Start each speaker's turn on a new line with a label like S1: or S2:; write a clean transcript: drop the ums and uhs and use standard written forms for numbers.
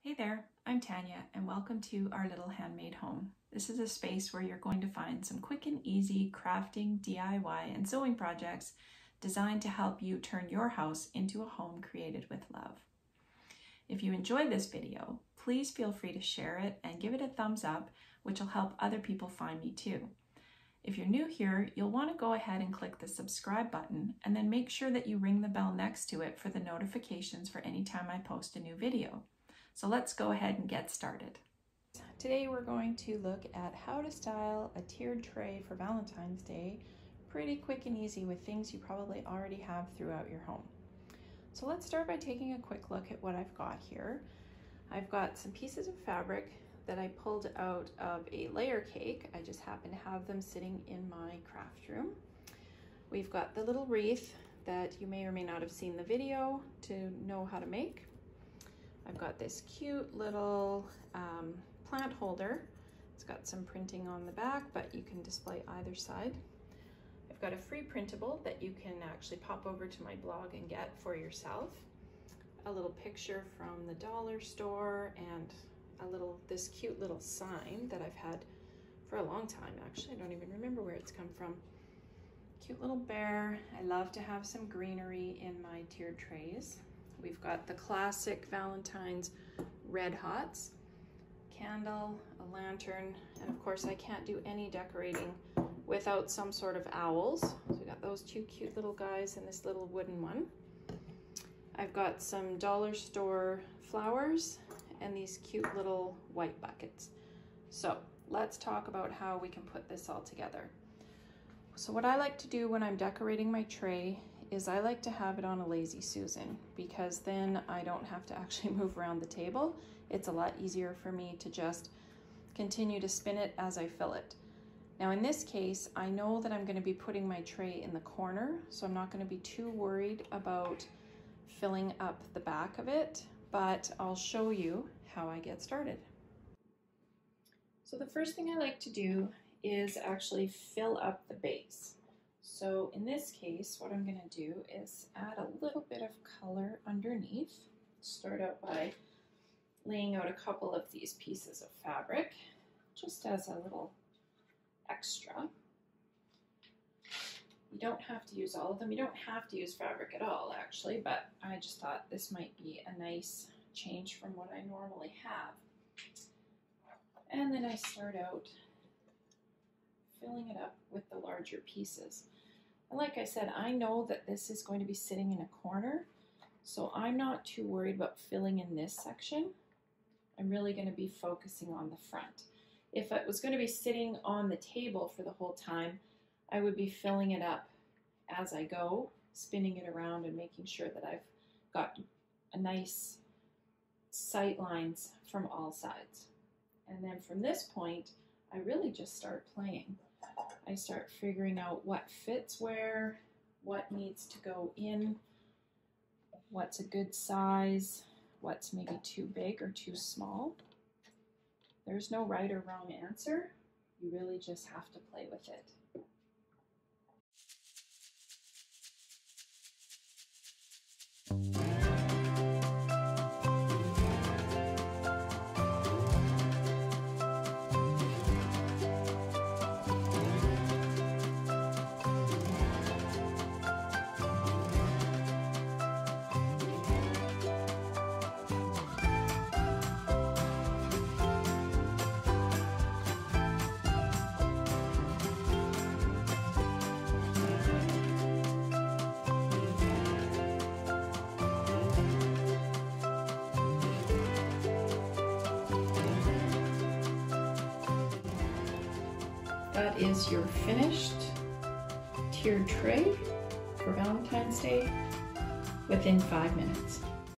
S1: Hey there, I'm Tanya and welcome to our little handmade home. This is a space where you're going to find some quick and easy crafting, DIY, and sewing projects designed to help you turn your house into a home created with love. If you enjoyed this video, please feel free to share it and give it a thumbs up, which will help other people find me too. If you're new here, you'll want to go ahead and click the subscribe button and then make sure that you ring the bell next to it for the notifications for any time I post a new video. So let's go ahead and get started. Today we're going to look at how to style a tiered tray for Valentine's Day. Pretty quick and easy with things you probably already have throughout your home. So let's start by taking a quick look at what I've got here. I've got some pieces of fabric that I pulled out of a layer cake. I just happen to have them sitting in my craft room. We've got the little wreath that you may or may not have seen the video to know how to make. I've got this cute little plant holder. It's got some printing on the back, but you can display either side. I've got a free printable that you can actually pop over to my blog and get for yourself. A little picture from the dollar store and this cute little sign that I've had for a long time. Actually, I don't even remember where it's come from. Cute little bear. I love to have some greenery in my tiered trays. We've got the classic Valentine's red hots, candle, a lantern, and of course I can't do any decorating without some sort of owls. So we got those two cute little guys and this little wooden one. I've got some dollar store flowers and these cute little white buckets. So let's talk about how we can put this all together. So what I like to do when I'm decorating my tray is I like to have it on a Lazy Susan, because then I don't have to actually move around the table. It's a lot easier for me to just continue to spin it as I fill it. Now in this case, I know that I'm going to be putting my tray in the corner, so I'm not going to be too worried about filling up the back of it, but I'll show you how I get started. So the first thing I like to do is actually fill up the base. So in this case, what I'm going to do is add a little bit of color underneath. Start out by laying out a couple of these pieces of fabric, just as a little extra. You don't have to use all of them. You don't have to use fabric at all, actually, but I just thought this might be a nice change from what I normally have. And then I start out filling it up with the larger pieces. And like I said, I know that this is going to be sitting in a corner, so I'm not too worried about filling in this section. I'm really going to be focusing on the front. If it was going to be sitting on the table for the whole time, I would be filling it up as I go, spinning it around and making sure that I've got a nice sight lines from all sides. And then from this point, I really just start playing. I start figuring out what fits where, what needs to go in, what's a good size, what's maybe too big or too small. There's no right or wrong answer. You really just have to play with it. That is your finished tiered tray for Valentine's Day within 5 minutes.